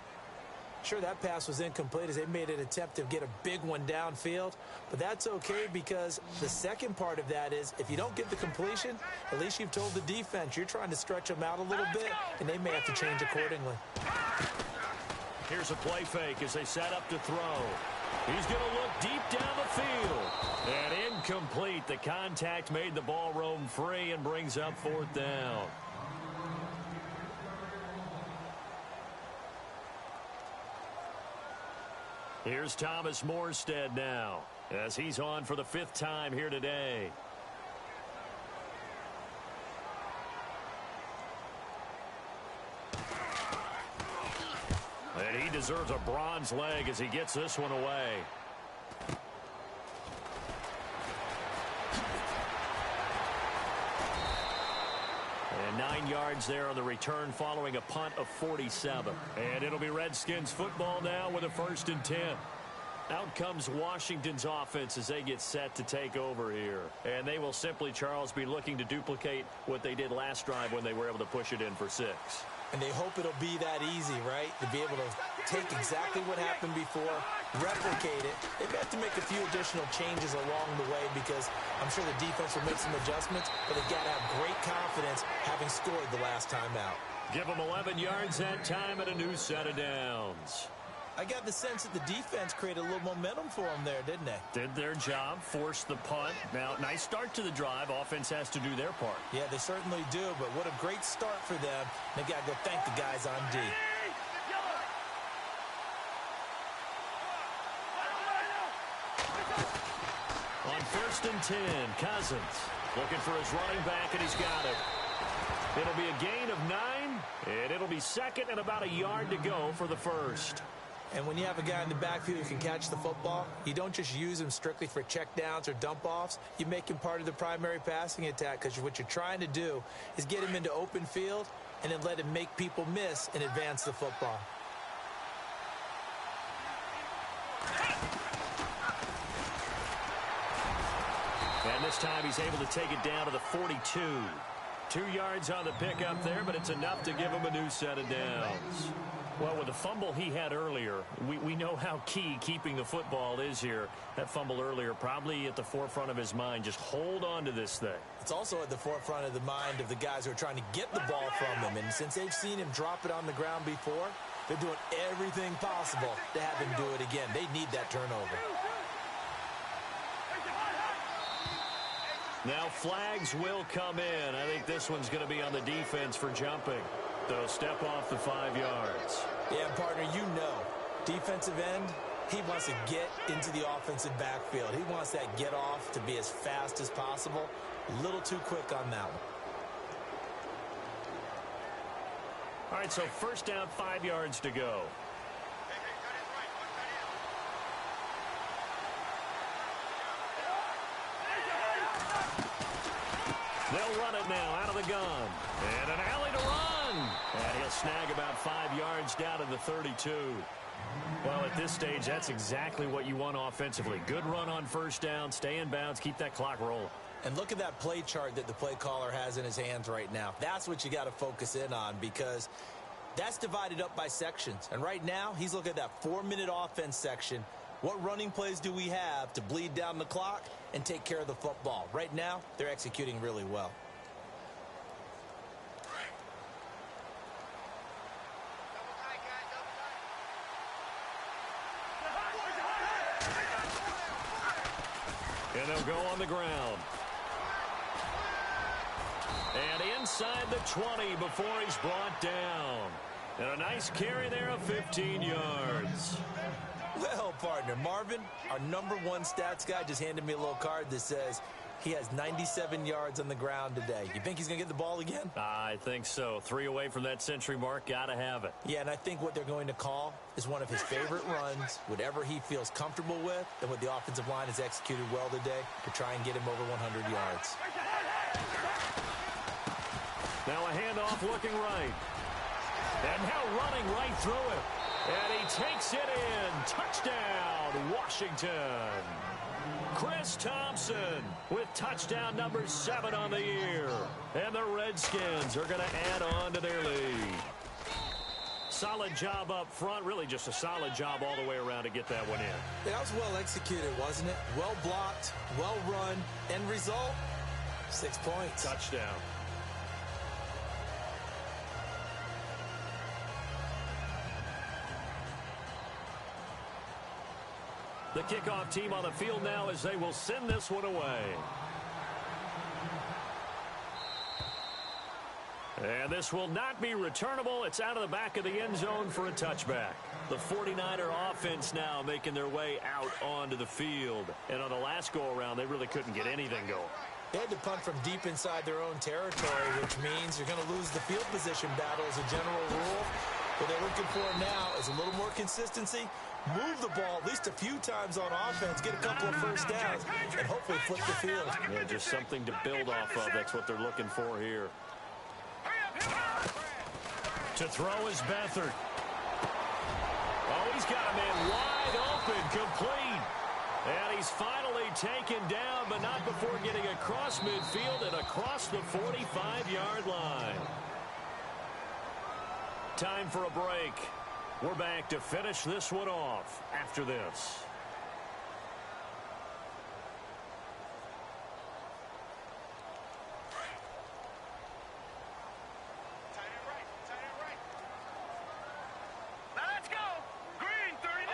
Sure, that pass was incomplete as they made an attempt to get a big one downfield, but that's okay because the second part of that is if you don't get the completion, at least you've told the defense you're trying to stretch them out a little bit, and they may have to change accordingly. Here's a play fake as they set up to throw. He's going to look deep down the field. And incomplete. The contact made the ball roam free and brings up fourth down. Here's Thomas Morstead now as he's on for the fifth time here today. And he deserves a bronze leg as he gets this one away. And 9 yards there on the return following a punt of 47. And it'll be Redskins football now with a 1st and 10. Out comes Washington's offense as they get set to take over here. And they will simply, Charles, be looking to duplicate what they did last drive when they were able to push it in for 6. And they hope it'll be that easy, right? To be able to take exactly what happened before, replicate it. They have to make a few additional changes along the way because I'm sure the defense will make some adjustments, but they've got to have great confidence having scored the last time out. Give them 11 yards that time and a new set of downs. I got the sense that the defense created a little momentum for them there, didn't they? Did their job, forced the punt. Now, nice start to the drive. Offense has to do their part. Yeah, they certainly do, but what a great start for them. They got to go thank the guys on D. On 1st and 10, Cousins looking for his running back, and he's got it. It'll be a gain of 9, and it'll be second and about a yard to go for the first. And when you have a guy in the backfield who can catch the football, you don't just use him strictly for checkdowns or dump-offs. You make him part of the primary passing attack because what you're trying to do is get him into open field and then let him make people miss and advance the football. And this time he's able to take it down to the 42. 2 yards on the pickup there, but it's enough to give him a new set of downs. Well, with the fumble he had earlier, we know how key keeping the football is here. That fumble earlier probably at the forefront of his mind. Just hold on to this thing. It's also at the forefront of the mind of the guys who are trying to get the ball from him. And since they've seen him drop it on the ground before, they're doing everything possible to have him do it again. They need that turnover. Now flags will come in. I think this one's going to be on the defense for jumping. They'll step off the 5 yards. Yeah, partner, you know, defensive end, he wants to get into the offensive backfield. He wants that get off to be as fast as possible. A little too quick on that one. All right, so first down, 5 yards to go. They'll run it now out of the gun. And an alley to run. And he'll snag about 5 yards down to the 32. Well, at this stage, that's exactly what you want offensively. Good run on first down, stay in bounds, keep that clock rolling. And look at that play chart that the play caller has in his hands right now. That's what you got to focus in on, because that's divided up by sections. And right now, he's looking at that 4-minute offense section. What running plays do we have to bleed down the clock and take care of the football? Right now, they're executing really well. And they'll go on the ground. And inside the 20 before he's brought down. And a nice carry there of 15 yards. Well, partner, Marvin, our #1 stats guy, just handed me a little card that says he has 97 yards on the ground today. You think he's going to get the ball again? I think so. 3 away from that century mark. Got to have it. Yeah, and I think what they're going to call is one of his favorite runs, whatever he feels comfortable with, and what the offensive line has executed well today to try and get him over 100 yards. Now a handoff looking right. And now running right through it. And he takes it in. Touchdown, Washington. Chris Thompson with touchdown number 7 on the year. And the Redskins are going to add on to their lead. Solid job up front. Really just a solid job all the way around to get that one in. Yeah, that was well executed, wasn't it? Well blocked, well run. End result, 6 points. Touchdown. The kickoff team on the field now as they will send this one away. And this will not be returnable. It's out of the back of the end zone for a touchback. The 49er offense now making their way out onto the field. And on the last go-around, they really couldn't get anything going. They had to punt from deep inside their own territory, which means you're going to lose the field position battle as a general rule. What they're looking for now is a little more consistency. Move the ball at least a few times on offense, get a couple of first downs, and hopefully flip the field. Yeah, just something to build off of. That's what they're looking for here. To throw is Beathard. Oh, he's got a man wide open, complete. And he's finally taken down, but not before getting across midfield and across the 45-yard line. Time for a break. We're back to finish this one off after this. Now let's go. Green, 30.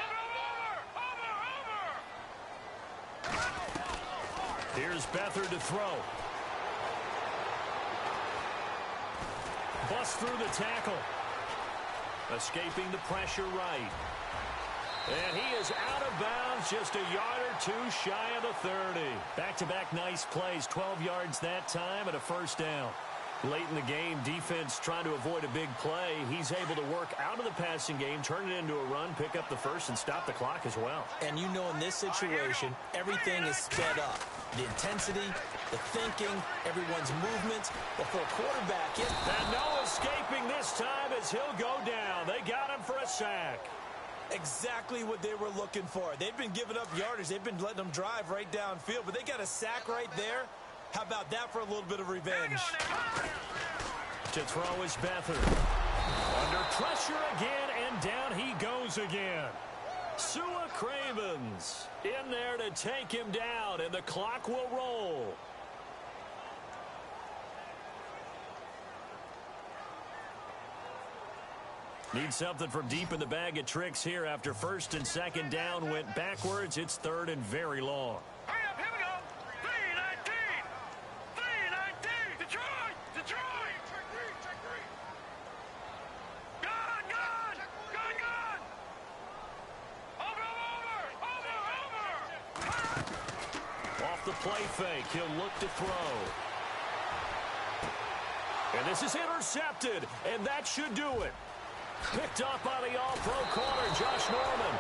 Over. Here's Beathard to throw. Bust through the tackle. Escaping the pressure right. And he is out of bounds, just a yard or two shy of the 30. Back-to-back nice plays, 12 yards that time and a first down. Late in the game, defense trying to avoid a big play. He's able to work out of the passing game, turn it into a run, pick up the first, and stop the clock as well. And you know in this situation, everything is sped up. The intensity, the thinking, everyone's movements. But for a quarterback, and no escaping this time as he'll go down. They got him for a sack. Exactly what they were looking for. They've been giving up yardage. They've been letting them drive right downfield, but they got a sack right there. How about that for a little bit of revenge? To throw is Beathard. Under pressure again, and down he goes again. Sua Cravens in there to take him down, and the clock will roll. Need something from deep in the bag of tricks here after first and second down went backwards. It's third and very long. Hurry up, here we go. 319. 319. Detroit. Detroit. Check three. Gone. Over. Off the play fake, he'll look to throw. And this is intercepted, and that should do it. Picked up by the all-pro corner, Josh Norman.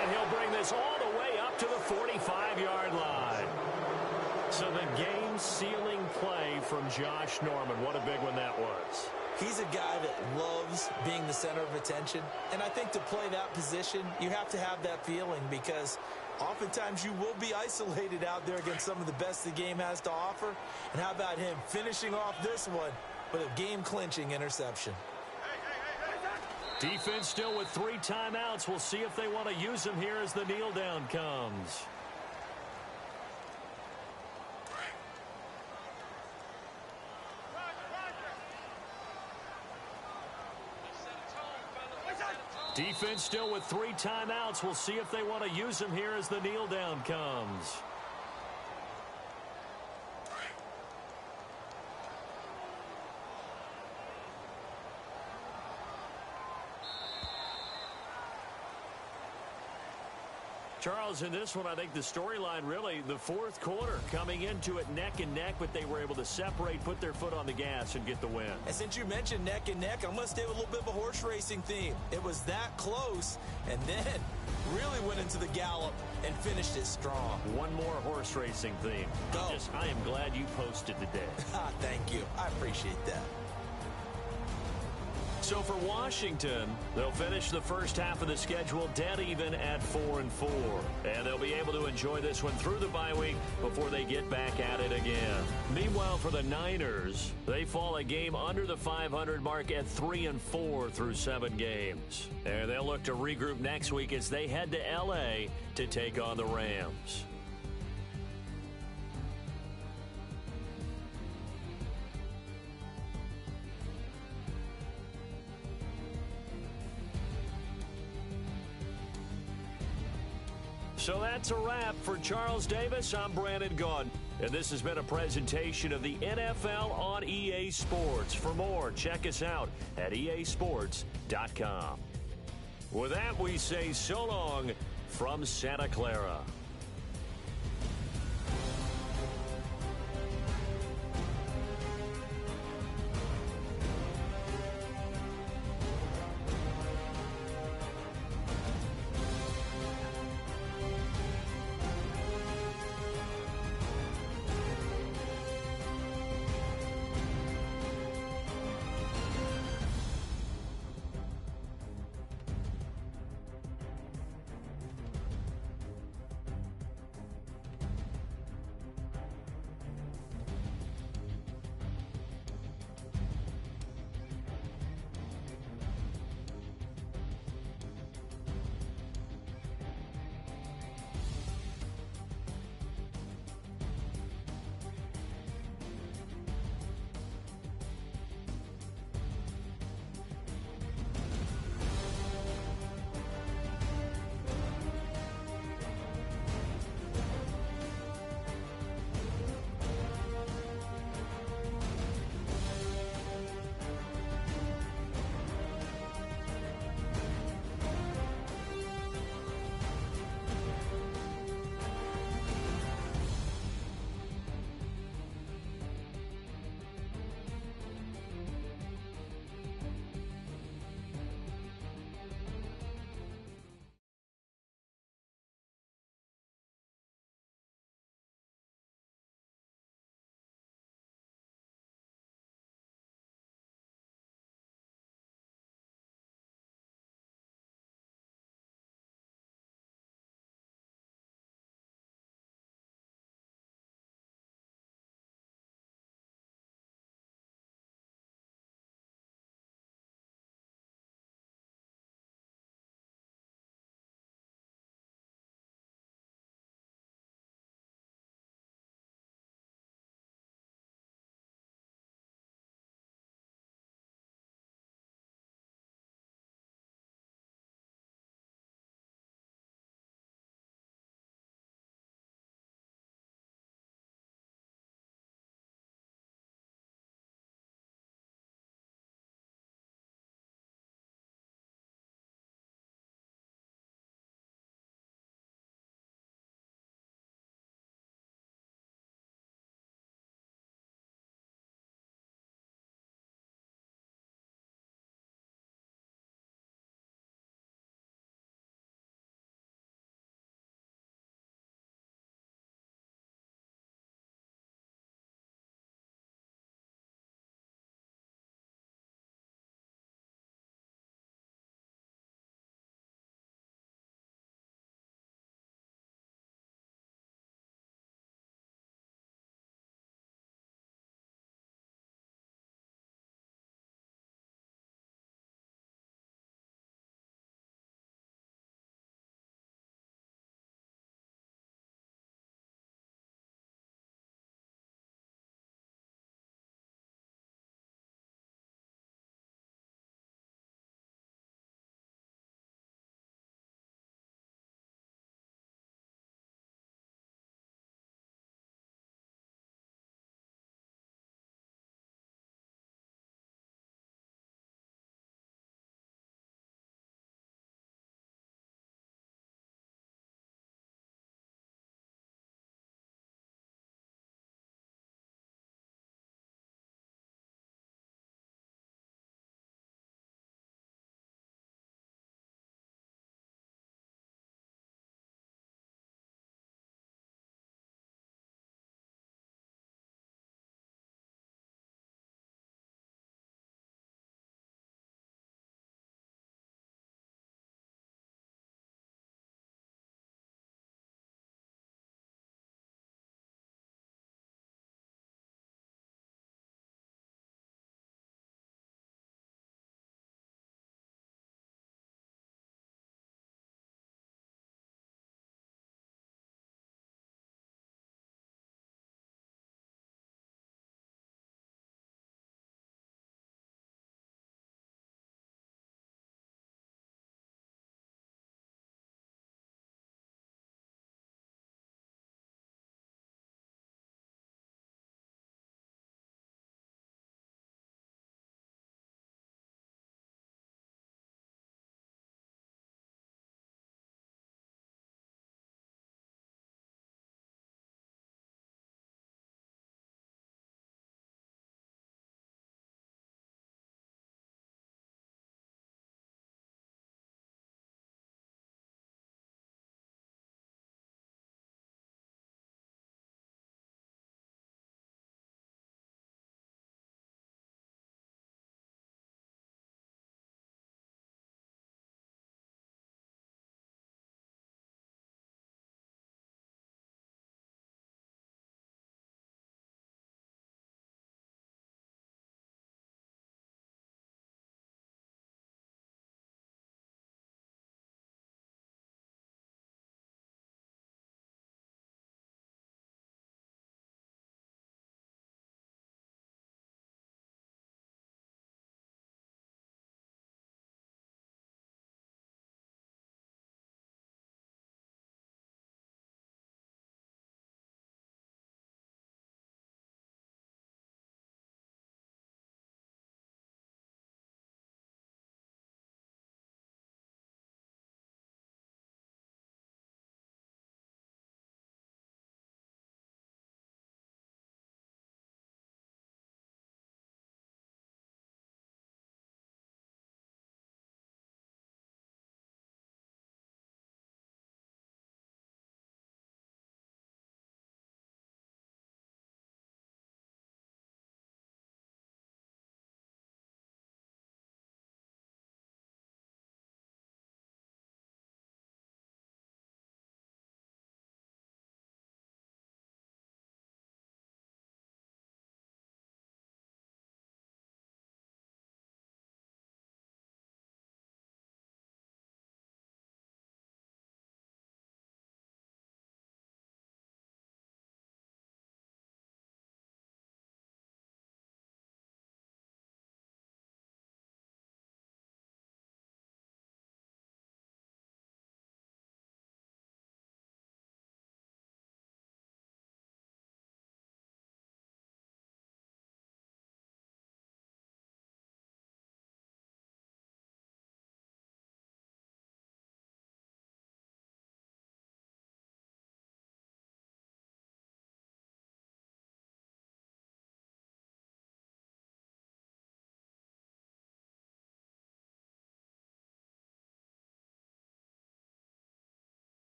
And he'll bring this all the way up to the 45-yard line. So the game-sealing play from Josh Norman. What a big one that was. He's a guy that loves being the center of attention. And I think to play that position, you have to have that feeling because oftentimes you will be isolated out there against some of the best the game has to offer. And how about him finishing off this one with a game-clinching interception? Defense still with 3 timeouts. We'll see if they want to use them here as the kneel down comes. Defense still with 3 timeouts. We'll see if they want to use them here as the kneel down comes. Charles, in this one, I think the storyline really, the fourth quarter, coming into it neck and neck, but they were able to separate, put their foot on the gas, and get the win. And since you mentioned neck and neck, I'm going to stay with a little bit of a horse racing theme. It was that close, and then really went into the gallop and finished it strong. One more horse racing theme. Go. I am glad you posted today. Thank you. I appreciate that. So for Washington, they'll finish the first half of the schedule dead even at 4-4. And they'll be able to enjoy this one through the bye week before they get back at it again. Meanwhile, for the Niners, they fall a game under the 500 mark at 3-4 through 7 games. And they'll look to regroup next week as they head to L.A. to take on the Rams. So that's a wrap. For Charles Davis, I'm Brandon Gaudin. And this has been a presentation of the NFL on EA Sports. For more, check us out at easports.com. With that, we say so long from Santa Clara.